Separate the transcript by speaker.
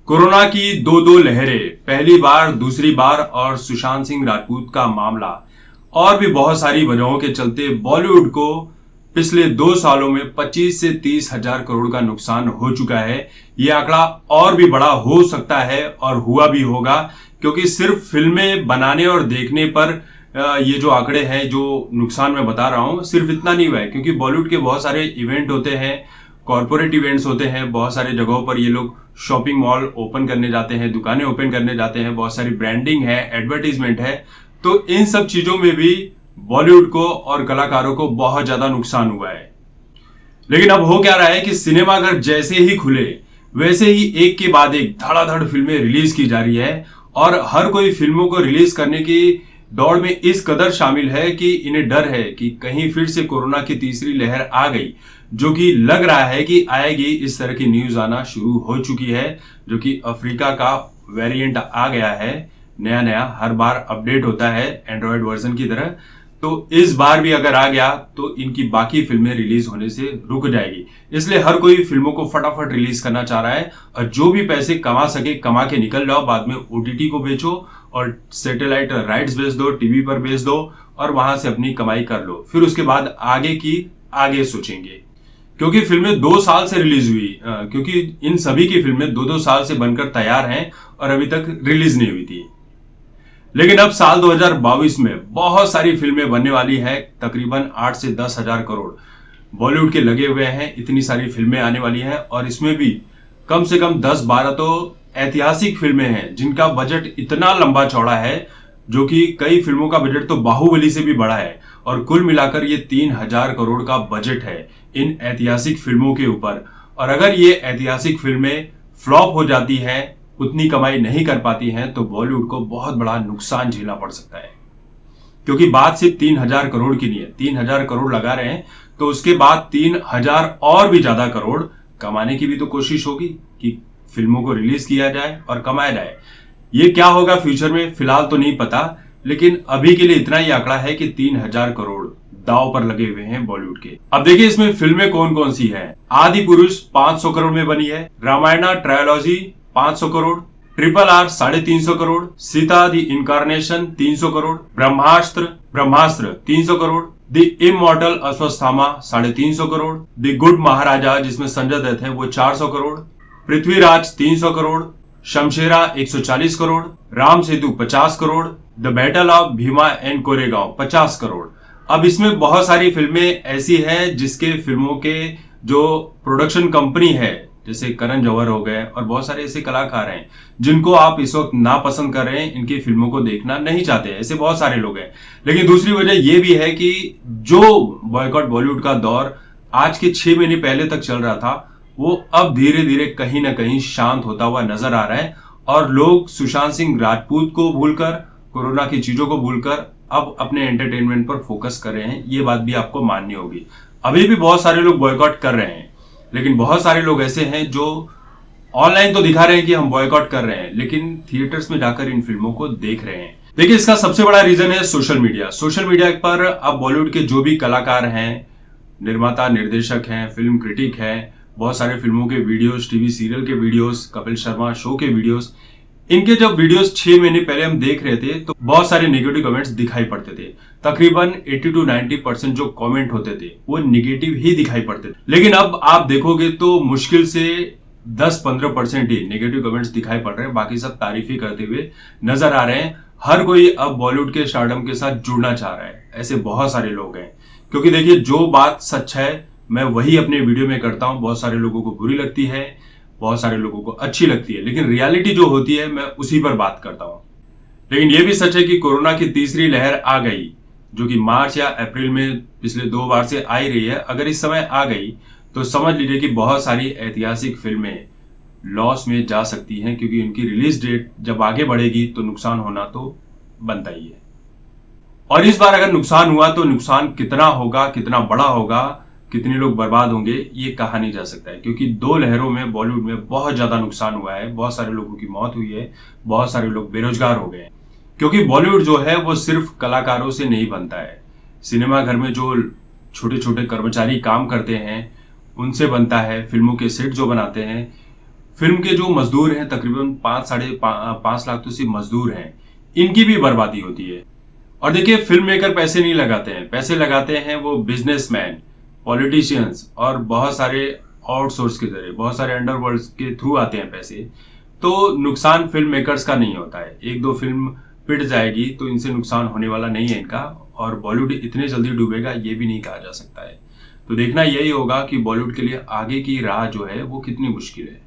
Speaker 1: Corona की दो लहरें, पहली बार, दूसरी बार और सुशांत सिंह राजपूत का मामला और भी बहुत सारी वजहों के चलते बॉलीवुड को पिछले 2 सालों में 25 से 30 हजार करोड़ का नुकसान हो चुका है। ये आंकड़ा और भी बड़ा हो सकता है और हुआ भी होगा, क्योंकि सिर्फ फिल्में बनाने और देखने पर ये जो आंकड़े हैं, जो नुकसान मैं बता रहा हूं, सिर्फ इतना नहीं हुआ है, क्योंकि बॉलीवुड के बहुत सारे इवेंट होते हैं, कॉर्पोरेट इवेंट्स होते हैं, बहुत सारे जगहों पर ये लोग शॉपिंग मॉल ओपन करने जाते हैं, दुकानें ओपन करने जाते हैं, बहुत सारी ब्रांडिंग है, एडवर्टीजमेंट है। तो इन सब चीजों में भी बॉलीवुड को और कलाकारों को बहुत ज्यादा नुकसान हुआ है। लेकिन अब हो क्या रहा है कि सिनेमाघर जैसे ही खुले वैसे ही एक के बाद एक धड़ाधड़ फिल्में रिलीज की जा रही है और हर कोई फिल्मों को रिलीज करने की दौड़ में इस कदर शामिल है कि इन्हें डर है कि कहीं फिर से कोरोना की तीसरी लहर आ गई, जो कि लग रहा है कि आएगी। इस तरह की न्यूज आना शुरू हो चुकी है, जो कि अफ्रीका का वेरिएंट आ गया है। नया नया हर बार अपडेट होता है एंड्रॉयड वर्जन की तरह। तो इस बार भी अगर आ गया तो इनकी बाकी फिल्में रिलीज होने से रुक जाएगी। इसलिए हर कोई फिल्मों को फटाफट रिलीज करना चाह रहा है और जो भी पैसे कमा सके कमा के निकल जाओ, बाद में ओटीटी को बेचो और सैटेलाइट राइट्स बेच दो, टीवी पर बेच दो और वहां से अपनी कमाई कर लो। फिर उसके बाद आगे की आगे सोचेंगे, क्योंकि फिल्में 2 साल से रिलीज हुई, क्योंकि इन सभी की फिल्में 2-2 साल से बनकर तैयार हैं और अभी तक रिलीज नहीं हुई थी। लेकिन अब साल 2022 में बहुत सारी फिल्में बनने वाली है, तकरीबन 8 से 10 हजार करोड़ बॉलीवुड के लगे हुए हैं। इतनी सारी फिल्में आने वाली हैं और इसमें भी कम से कम 10-12 तो ऐतिहासिक फिल्में हैं जिनका बजट इतना लंबा चौड़ा है, जो कि कई फिल्मों का बजट तो बाहुबली से भी बड़ा है। और कुल मिलाकर ये 3000 करोड़ का बजट है इन ऐतिहासिक फिल्मों के ऊपर। और अगर ये ऐतिहासिक फिल्में फ्लॉप हो जाती हैं, उतनी कमाई नहीं कर पाती हैं, तो बॉलीवुड को बहुत बड़ा नुकसान झेलना पड़ सकता है। क्योंकि बात सिर्फ 3000 करोड़ की नहीं है, 3000 करोड़ लगा रहे हैं तो उसके बाद 3000 और भी ज्यादा करोड़ कमाने की भी तो कोशिश होगी कि फिल्मों को रिलीज किया जाए और कमाया जाए। ये क्या होगा फ्यूचर में फिलहाल तो नहीं पता, लेकिन अभी के लिए इतना ही आंकड़ा है कि 3000 करोड़ दाव पर लगे हुए हैं बॉलीवुड के। अब देखिए इसमें फिल्में कौन कौन सी हैं। आदि पुरुष 500 करोड़ में बनी है, Ramayana trilogy 500 crore, RRR 350 crore, Sita the incarnation 300 crore, Brahmastra 300 crore, the immortal Ashwatthama 350 crore, the good Maharaja जिसमें संजय दत्त है वो 400 crore, Prithviraj 300 crore, Shamshera 140 crore, Ram Setu 50 crore, the battle of Bhima and Koregaon 50 crore. अब इसमें बहुत सारी फिल्में ऐसी हैं जिसके फिल्मों के जो प्रोडक्शन कंपनी है, जैसे करण जौहर हो गए और बहुत सारे ऐसे कलाकार हैं जिनको आप इस वक्त नापसंद कर रहे हैं, इनकी फिल्मों को देखना नहीं चाहते, ऐसे बहुत सारे लोग हैं। लेकिन दूसरी वजह यह भी है कि जो बॉयकॉट बॉलीवुड का दौर आज के 6 महीने पहले तक चल रहा था, वो अब धीरे धीरे कहीं ना कहीं शांत होता हुआ नजर आ रहा है और लोग सुशांत सिंह राजपूत को भूलकर, कोरोना की चीजों को भूलकर अब अपने एंटरटेनमेंट पर फोकस कर रहे हैं। ये बात भी आपको माननी होगी। अभी भी बहुत सारे लोग बॉयकॉट कर रहे हैं, लेकिन बहुत सारे लोग ऐसे हैं जो ऑनलाइन तो दिखा रहे हैं कि हम बॉयकॉट कर रहे हैं, लेकिन थिएटर्स में जाकर इन फिल्मों को देख रहे हैं। देखिए इसका सबसे बड़ा रीजन है सोशल मीडिया। सोशल मीडिया पर अब बॉलीवुड के जो भी कलाकार हैं, निर्माता, निर्देशक हैं, फिल्म क्रिटिक हैं, बहुत सारे फिल्मों के वीडियोस, टीवी सीरियल के वीडियोस, कपिल शर्मा शो के वीडियोस, इनके जब वीडियोस 6 महीने पहले हम देख रहे थे तो बहुत सारे नेगेटिव कमेंट्स दिखाई पड़ते थे। तकरीबन 80 to 90% जो कमेंट होते थे वो नेगेटिव ही दिखाई पड़ते थे। लेकिन अब आप देखोगे तो मुश्किल से 10-15% ही नेगेटिव कमेंट्स दिखाई पड़ रहे हैं, बाकी सब तारीफी करते हुए नजर आ रहे हैं। हर कोई अब बॉलीवुड के स्टारडम के साथ जुड़ना चाह रहा है, ऐसे बहुत सारे लोग हैं। क्योंकि देखिए जो बात सच है मैं वही अपने वीडियो में करता हूं। बहुत सारे लोगों को बुरी लगती है, बहुत सारे लोगों को अच्छी लगती है, लेकिन रियलिटी जो होती है मैं उसी पर बात करता हूं। लेकिन यह भी सच है कि कोरोना की तीसरी लहर आ गई, जो कि मार्च या अप्रैल में पिछले 2 बार से आ ही रही है। अगर इस समय आ गई तो समझ लीजिए कि बहुत सारी ऐतिहासिक फिल्में लॉस में जा सकती हैं, क्योंकि उनकी रिलीज डेट जब आगे बढ़ेगी तो नुकसान होना तो बनता ही है। और इस बार अगर नुकसान हुआ तो नुकसान कितना होगा, कितना बड़ा होगा, कितने लोग बर्बाद होंगे, ये कहा नहीं जा सकता है। क्योंकि 2 लहरों में बॉलीवुड में बहुत ज्यादा नुकसान हुआ है, बहुत सारे लोगों की मौत हुई है, बहुत सारे लोग बेरोजगार हो गए हैं। क्योंकि बॉलीवुड जो है वो सिर्फ कलाकारों से नहीं बनता है, सिनेमाघर में जो छोटे छोटे कर्मचारी काम करते हैं उनसे बनता है, फिल्मों के सेट जो बनाते हैं फिल्म के जो मजदूर हैं तकरीबन 5 लाख तो सिर्फ मजदूर हैं, इनकी भी बर्बादी होती है। और देखिए फिल्म मेकर पैसे नहीं लगाते हैं, पैसे लगाते हैं वो बिजनेसमैन, पॉलिटिशियंस और बहुत सारे आउटसोर्स के जरिए, बहुत सारे अंडरवर्ल्ड के थ्रू आते हैं पैसे। तो नुकसान फिल्म मेकर्स का नहीं होता है, एक दो फिल्म पिट जाएगी तो इनसे नुकसान होने वाला नहीं है इनका, और बॉलीवुड इतने जल्दी डूबेगा ये भी नहीं कहा जा सकता है। तो देखना यही होगा कि बॉलीवुड के लिए आगे की राह जो है वो कितनी मुश्किल है।